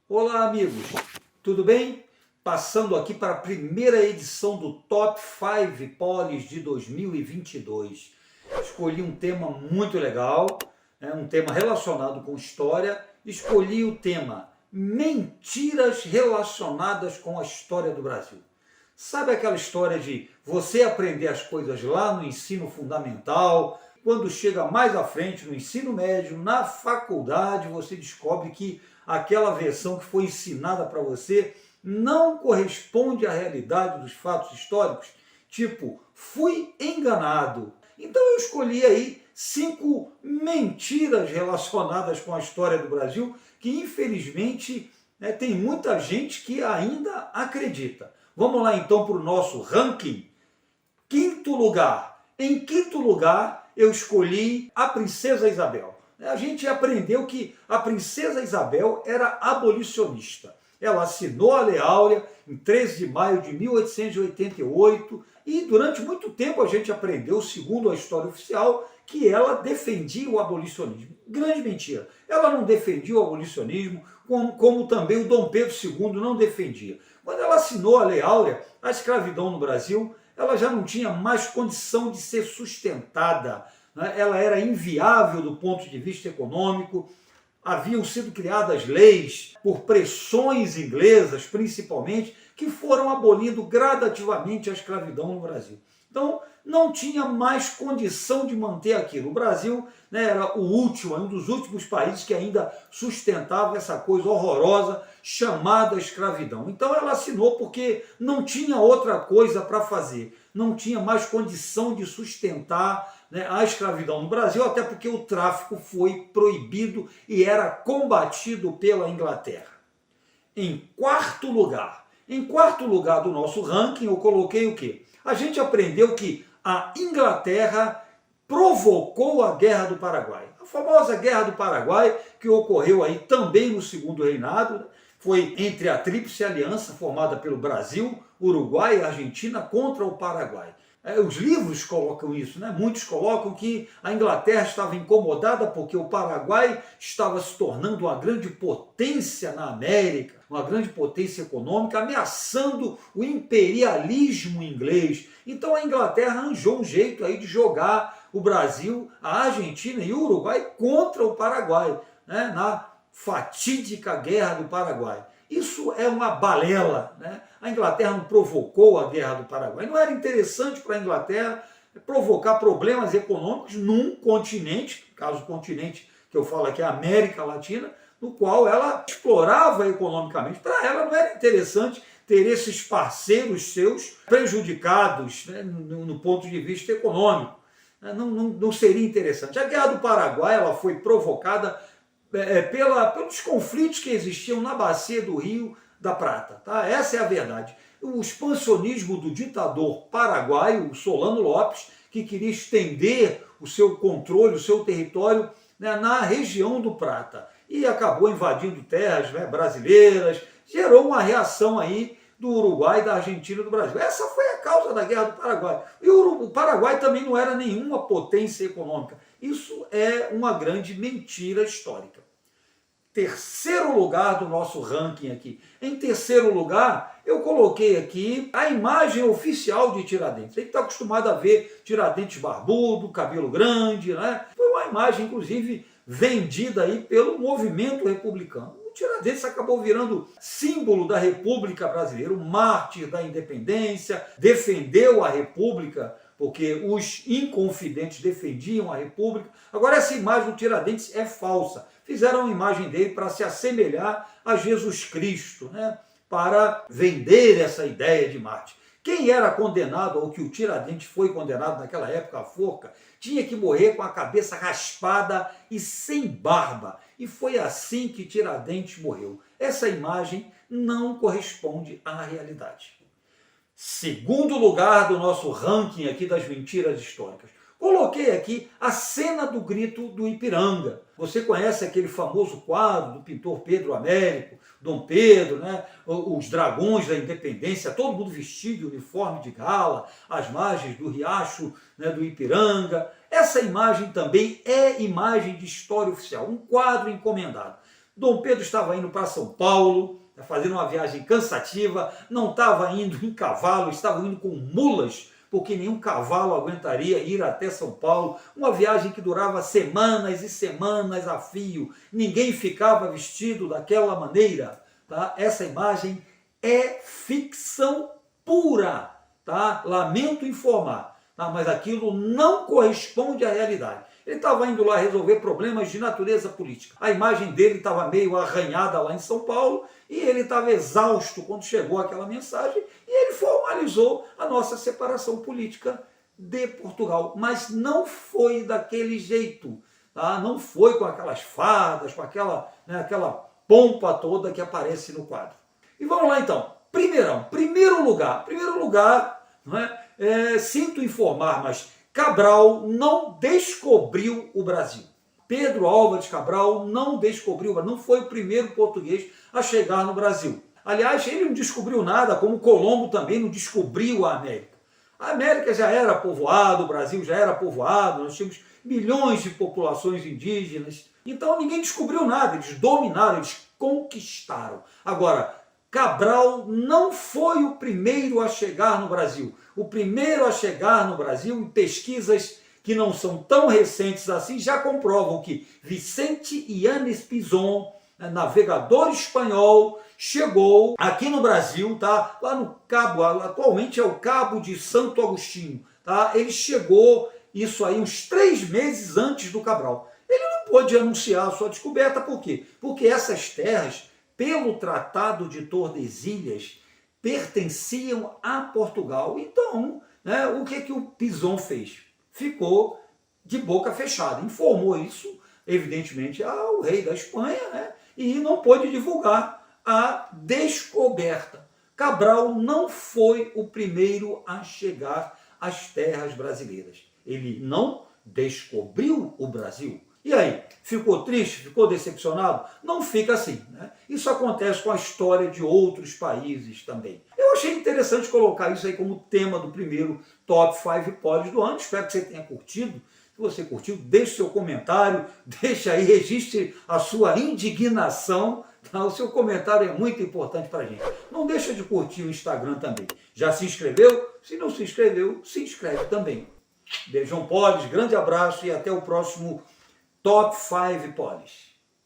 Olá, amigos, tudo bem? Passando aqui para a primeira edição do Top 5 Polis de 2022. Escolhi um tema muito legal, um tema relacionado com história. Escolhi o tema Mentiras relacionadas com a história do Brasil. Sabe aquela história de você aprender as coisas lá no ensino fundamental, quando chega mais à frente, no ensino médio, na faculdade, você descobre que aquela versão que foi ensinada para você não corresponde à realidade dos fatos históricos? Tipo, fui enganado. Então eu escolhi aí 5 mentiras relacionadas com a história do Brasil que infelizmente tem muita gente que ainda acredita. Vamos lá então para o nosso ranking. Quinto lugar. Em quinto lugar, eu escolhi a Princesa Isabel. A gente aprendeu que a Princesa Isabel era abolicionista. Ela assinou a Lei Áurea em 13 de maio de 1888 e durante muito tempo a gente aprendeu, segundo a história oficial, que ela defendia o abolicionismo. Grande mentira. Ela não defendia o abolicionismo, como também o Dom Pedro II não defendia. Quando ela assinou a Lei Áurea, a escravidão no Brasil ela já não tinha mais condição de ser sustentada, né? Ela era inviável do ponto de vista econômico. Haviam sido criadas leis por pressões inglesas, principalmente, que foram abolindo gradativamente a escravidão no Brasil. Então, não tinha mais condição de manter aquilo. O Brasil, né, era o último, um dos últimos países que ainda sustentava essa coisa horrorosa chamada escravidão. Então ela assinou porque não tinha outra coisa para fazer. Não tinha mais condição de sustentar, né, a escravidão no Brasil, até porque o tráfico foi proibido e era combatido pela Inglaterra. Em quarto lugar do nosso ranking, eu coloquei o quê? A gente aprendeu que a Inglaterra provocou a Guerra do Paraguai. A famosa Guerra do Paraguai, que ocorreu aí também no segundo reinado, foi entre a Tríplice Aliança, formada pelo Brasil, Uruguai e Argentina, contra o Paraguai. Os livros colocam isso, né? Muitos colocam que a Inglaterra estava incomodada porque o Paraguai estava se tornando uma grande potência na América, uma grande potência econômica, ameaçando o imperialismo inglês. Então a Inglaterra arranjou um jeito aí de jogar o Brasil, a Argentina e o Uruguai contra o Paraguai, né? Na fatídica Guerra do Paraguai. Isso é uma balela, né? A Inglaterra não provocou a Guerra do Paraguai. Não era interessante para a Inglaterra provocar problemas econômicos num continente, no caso o continente que eu falo aqui é a América Latina, no qual ela explorava economicamente. Para ela não era interessante ter esses parceiros seus prejudicados, né, no ponto de vista econômico. Não seria interessante. A Guerra do Paraguai ela foi provocada pelos conflitos que existiam na bacia do Rio da Prata. Tá? Essa é a verdade. O expansionismo do ditador paraguaio, Solano Lopes, que queria estender o seu controle, o seu território, né, na região do Prata. E acabou invadindo terras, né, brasileiras, gerou uma reação aí do Uruguai, da Argentina e do Brasil. Essa foi a causa da Guerra do Paraguai. E o Paraguai também não era nenhuma potência econômica. Isso é uma grande mentira histórica. Terceiro lugar do nosso ranking aqui. Em terceiro lugar, eu coloquei aqui a imagem oficial de Tiradentes. A gente está acostumado a ver Tiradentes barbudo, cabelo grande, né? Foi uma imagem, inclusive, vendida aí pelo movimento republicano. O Tiradentes acabou virando símbolo da República Brasileira, o mártir da independência, defendeu a República, porque os inconfidentes defendiam a República. Agora essa imagem do Tiradentes é falsa. Fizeram uma imagem dele para se assemelhar a Jesus Cristo, né? Para vender essa ideia de mártir. Quem era condenado, ou que o Tiradentes foi condenado naquela época à forca, tinha que morrer com a cabeça raspada e sem barba. E foi assim que Tiradentes morreu. Essa imagem não corresponde à realidade. Segundo lugar do nosso ranking aqui das mentiras históricas. Coloquei aqui a cena do grito do Ipiranga. Você conhece aquele famoso quadro do pintor Pedro Américo, Dom Pedro, né? Os dragões da independência, todo mundo vestido de uniforme de gala, às margens do riacho, né, do Ipiranga. Essa imagem também é imagem de história oficial, um quadro encomendado. Dom Pedro estava indo para São Paulo, fazendo uma viagem cansativa, não estava indo em cavalo, estava indo com mulas, porque nenhum cavalo aguentaria ir até São Paulo. Uma viagem que durava semanas e semanas a fio. Ninguém ficava vestido daquela maneira. Tá? Essa imagem é ficção pura. Tá? Lamento informar, tá? Mas aquilo não corresponde à realidade. Ele estava indo lá resolver problemas de natureza política. A imagem dele estava meio arranhada lá em São Paulo e ele estava exausto quando chegou aquela mensagem e ele formalizou a nossa separação política de Portugal. Mas não foi daquele jeito, tá? Não foi com aquelas fadas, com aquela pompa toda que aparece no quadro. E vamos lá então. Primeiro lugar, não é? Sinto informar, mas Cabral não descobriu o Brasil. Pedro Álvares Cabral não descobriu, não foi o primeiro português a chegar no Brasil. Aliás, ele não descobriu nada, como Colombo também não descobriu a América. A América já era povoada, o Brasil já era povoado, nós tínhamos milhões de populações indígenas. Então ninguém descobriu nada, eles dominaram, eles conquistaram. Agora, Cabral não foi o primeiro a chegar no Brasil. O primeiro a chegar no Brasil, em pesquisas que não são tão recentes assim, já comprovam que Vicente Yanes Pinzón, navegador espanhol, chegou aqui no Brasil, tá? Lá no Cabo, atualmente é o Cabo de Santo Agostinho. Tá? Ele chegou, isso aí, uns 3 meses antes do Cabral. Ele não pôde anunciar a sua descoberta, por quê? Porque essas terras, pelo Tratado de Tordesilhas, pertenciam a Portugal. Então, né, o que o Pinzón fez? Ficou de boca fechada, informou isso, evidentemente, ao rei da Espanha, né, e não pôde divulgar a descoberta. Cabral não foi o primeiro a chegar às terras brasileiras. Ele não descobriu o Brasil. E aí, ficou triste? Ficou decepcionado? Não fica assim, né? Isso acontece com a história de outros países também. Eu achei interessante colocar isso aí como tema do primeiro Top 5 Polis do ano. Espero que você tenha curtido. Se você curtiu, deixe seu comentário, deixe aí, registre a sua indignação. Tá? O seu comentário é muito importante para a gente. Não deixa de curtir o Instagram também. Já se inscreveu? Se não se inscreveu, se inscreve também. Beijão Polis, grande abraço e até o próximo Top 5 Polis.